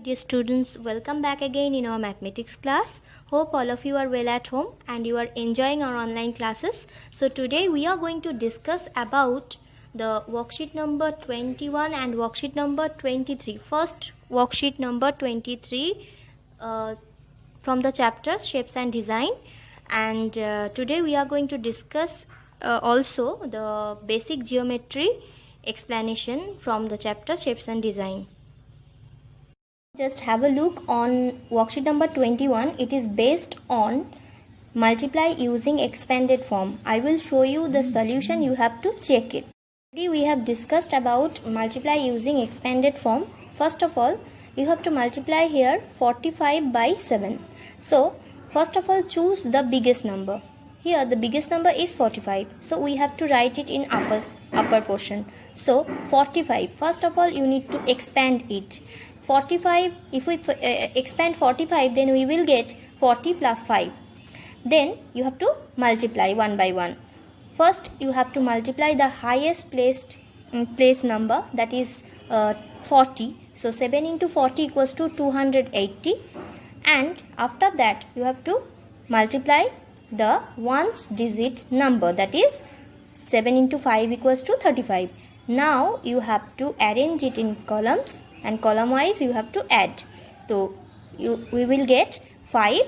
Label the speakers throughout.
Speaker 1: Dear students, welcome back again in our mathematics class. Hope all of you are well at home and you are enjoying our online classes. So today we are going to discuss about the worksheet number 21 and worksheet number 23. First worksheet number 23 from the chapter Shapes and Design, and today we are going to discuss also the basic geometry explanation from the chapter Shapes and Design. Just have a look on worksheet number 21. It is based on multiply using expanded form. I will show you the solution. You have to check it. Today we have discussed about multiply using expanded form. First of all, you have to multiply here 45 by 7. So first of all, choose the biggest number. Here the biggest number is 45. So we have to write it in upper portion. So 45. First of all, you need to expand it. 45, if we expand 45, then we will get 40 plus 5. Then you have to multiply one by one. First you have to multiply the highest place number, that is 40. So 7 into 40 equals to 280, and after that you have to multiply the ones digit number, that is 7 into 5 equals to 35. Now you have to arrange it in columns, and column wise you have to add. So we will get 5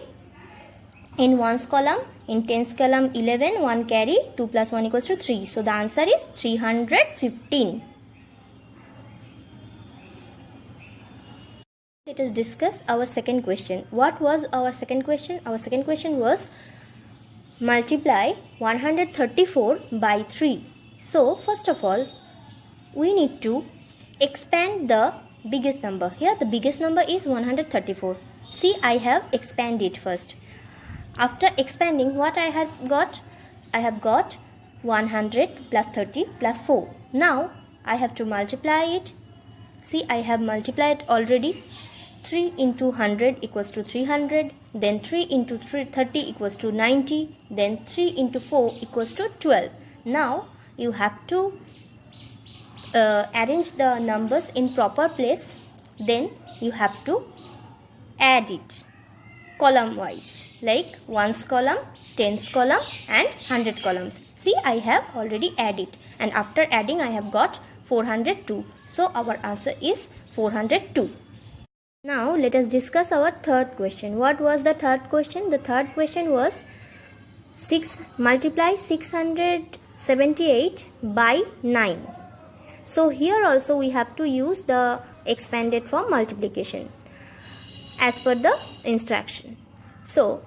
Speaker 1: in ones column, in tens column 11, 1 carry, 2 plus 1 equals to 3. So the answer is 315. Let us discuss our second question. What was our second question? Our second question was multiply 134 by 3. So first of all, we need to expand the biggest number. Here the biggest number is 134. See, I have expanded first. After expanding, what I have got? I have got 100 plus 30 plus 4. Now I have to multiply it. See, I have multiplied already. 3 into 100 equals to 300. Then 3 into 30 equals to 90. Then 3 into 4 equals to 12. Now you have to arrange the numbers in proper place. Then you have to add it column wise, like ones column, tens column and 100 columns. See, I have already added, and after adding I have got 402. So our answer is 402. Now let us discuss our third question. What was the third question? The third question was multiply 678 by 9. So here also we have to use the expanded form multiplication as per the instruction. So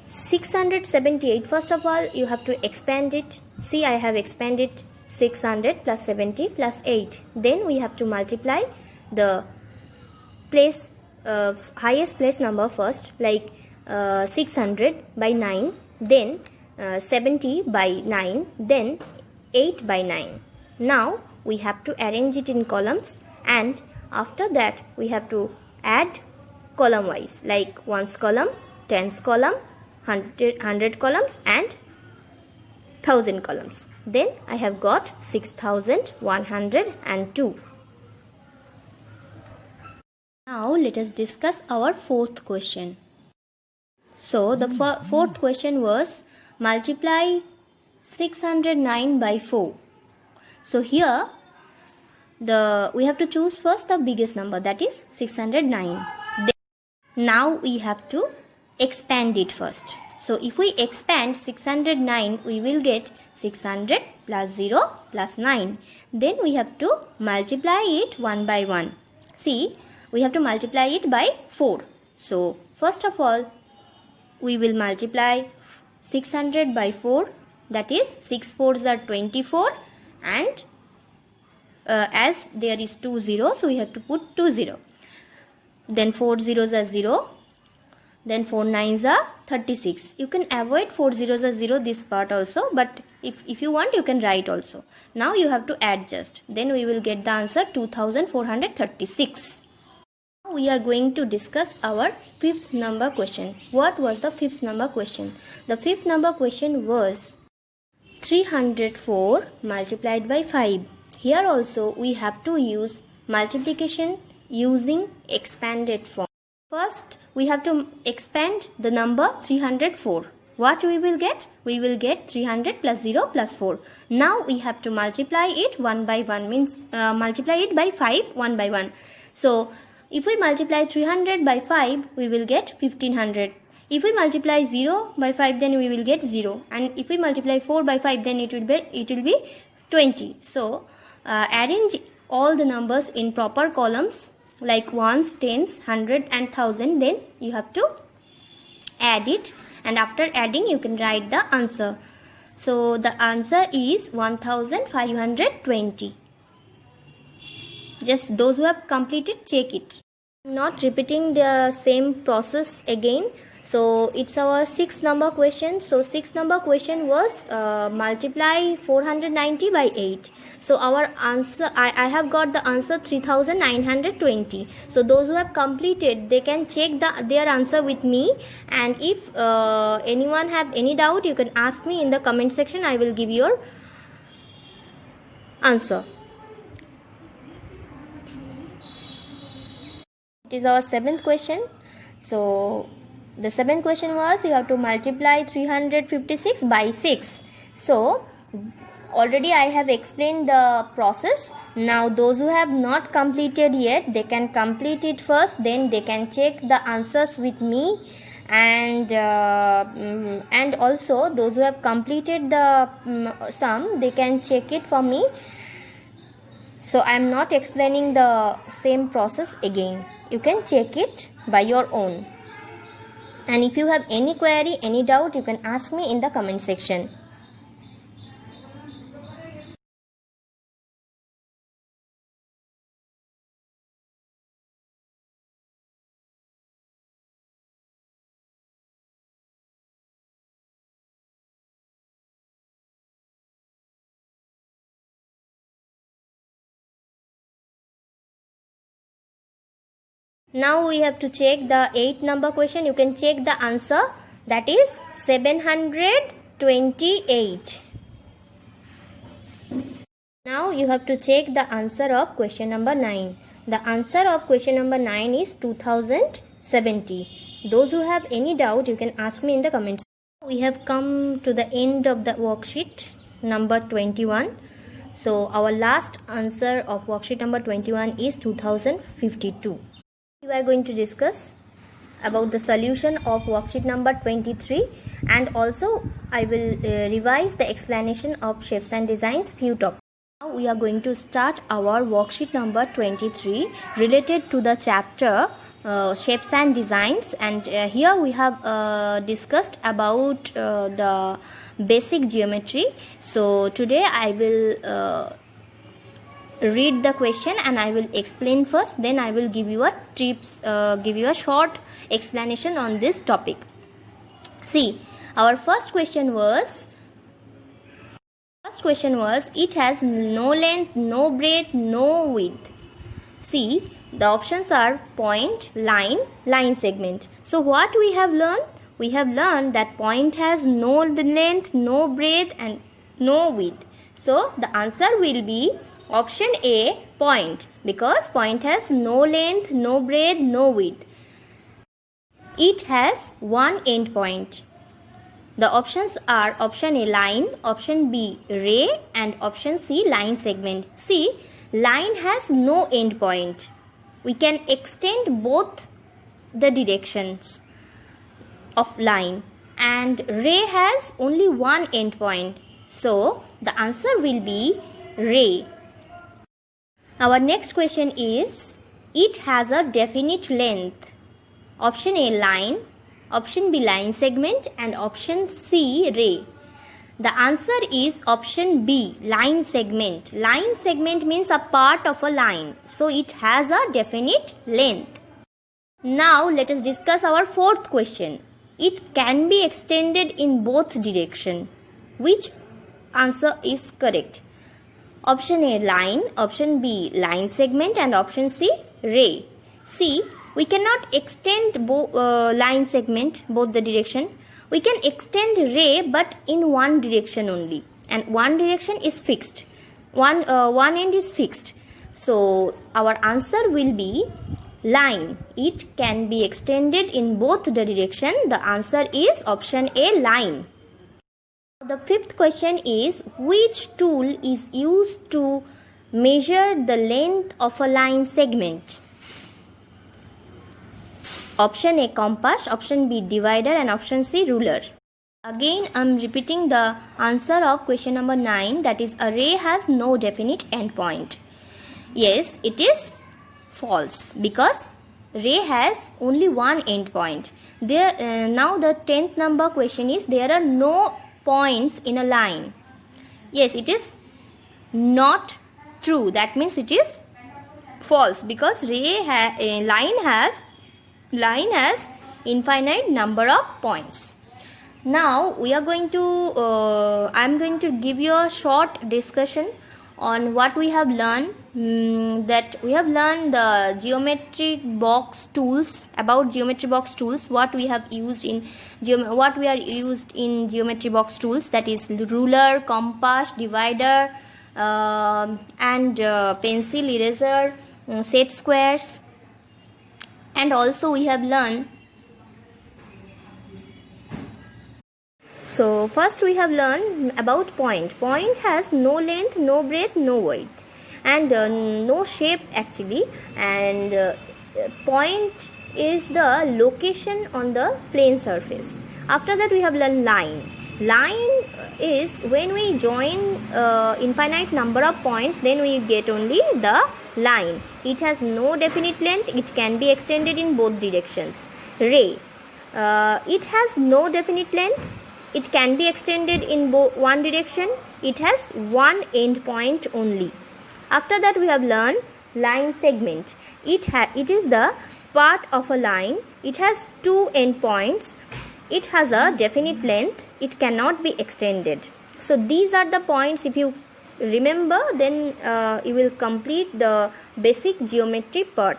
Speaker 1: 678, first of all you have to expand it. See, I have expanded 600 plus 70 plus 8. Then we have to multiply the highest place number first, like 600 by 9, then 70 by 9, then 8 by 9. Now we have to arrange it in columns, and after that we have to add column wise, like ones column, tens column, 100 columns and 1000 columns. Then I have got 6102. Now let us discuss our fourth question. So the fourth question was multiply 609 by 4. So here we have to choose first the biggest number, that is 609. Now we have to expand it first. So if we expand 609, we will get 600 plus 0 plus 9. Then we have to multiply it one by one. See, we have to multiply it by 4. So first of all, we will multiply 600 by 4, that is 6 4s are 24, and as there is 2 zeros, so we have to put 2 0. Then 4 zeros are 0. Then 4 9s are 36. You can avoid 4 zeros are 0 this part also, but if you want you can write also. Now you have to add just. Then we will get the answer 2436. Now we are going to discuss our fifth number question. What was the fifth number question? The fifth number question was 304 multiplied by 5. Here also we have to use multiplication using expanded form. First, we have to expand the number 304. What we will get? We will get 300 plus 0 plus 4. Now we have to multiply it 1 by 1, means multiply it by 5 1 by 1. So if we multiply 300 by 5, we will get 1500. If we multiply 0 by 5, then we will get 0. And if we multiply 4 by 5, then it will be 20. So arrange all the numbers in proper columns like ones, tens, 100 and 1000. Then you have to add it, and after adding you can write the answer. So the answer is 1520. Just those who have completed, check it. I'm not repeating the same process again. So it's our 6th number question. So 6th number question was multiply 490 by 8. So our answer, I have got the answer 3920. So those who have completed, they can check their answer with me. And if anyone have any doubt, you can ask me in the comment section. I will give your answer. It is our 7th question. So the 7th question was, you have to multiply 356 by 6. So already I have explained the process. Now those who have not completed yet, they can complete it first, then they can check the answers with me. And also those who have completed the sum, they can check it for me. So I am not explaining the same process again. You can check it by your own. And if you have any query, any doubt, you can ask me in the comment section. Now we have to check the 8th number question. You can check the answer, that is 728. Now you have to check the answer of question number 9. The answer of question number 9 is 2070. Those who have any doubt, you can ask me in the comments. We have come to the end of the worksheet number 21. So our last answer of worksheet number 21 is 2052. We are going to discuss about the solution of worksheet number 23, and also I will revise the explanation of shapes and designs few topics. Now we are going to start our worksheet number 23 related to the chapter shapes and designs, and here we have discussed about the basic geometry. So today I will read the question and I will explain first, then I will give you a short explanation on this topic. See, our first question was it has no length, no breadth, no width. See, the options are point, line, line segment. So what we have learned? We have learned that point has no length, no breadth and no width. So the answer will be option A, point, because point has no length, no breadth, no width. It has one end point. The options are option A, line, option B, ray, and option C, line segment. See, line has no end point. We can extend both the directions of line, and ray has only one end point. So the answer will be ray. Our next question is, it has a definite length. Option A, line, option B, line segment, and option C, ray. The answer is option B, line segment. Line segment means a part of a line, so it has a definite length. Now let us discuss our 4th question. It can be extended in both directions. Which answer is correct? Option A, line, option B, line segment, and option C, ray. See, we cannot extend line segment both the direction. We can extend ray, but in one direction only, and one direction is fixed. One end is fixed. So our answer will be line. It can be extended in both the direction. The answer is option A, line. The fifth question is, which tool is used to measure the length of a line segment? Option A, compass, option B, divider, and option C, ruler. Again, I am repeating the answer of question number 9, that is, a ray has no definite endpoint. Yes, it is false because ray has only one endpoint. Now the 10th number question is, there are no points in a line. Yes, it is not true. That means it is false because line has infinite number of points. Now we are going to I am going to give you a short discussion on what we have learned. That we have learned the geometric box tools, about geometry box tools, what we have used in geometry box tools, that is ruler, compass, divider, and pencil, eraser, set squares. And also we have learned, so first we have learned about point. Point has no length, no breadth, no width, and no shape actually, and point is the location on the plane surface. After that we have learned line. Line is when we join infinite number of points, then we get only the line. It has no definite length. It can be extended in both directions. Ray, it has no definite length. It can be extended in one direction. It has one end point only. After that we have learned line segment. It is the part of a line. It has two end points. It has a definite length. It cannot be extended. So these are the points. If you remember, then you will complete the basic geometry part.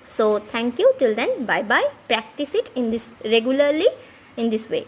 Speaker 1: So thank you. Till then, bye bye. Practice it in this regularly in this way.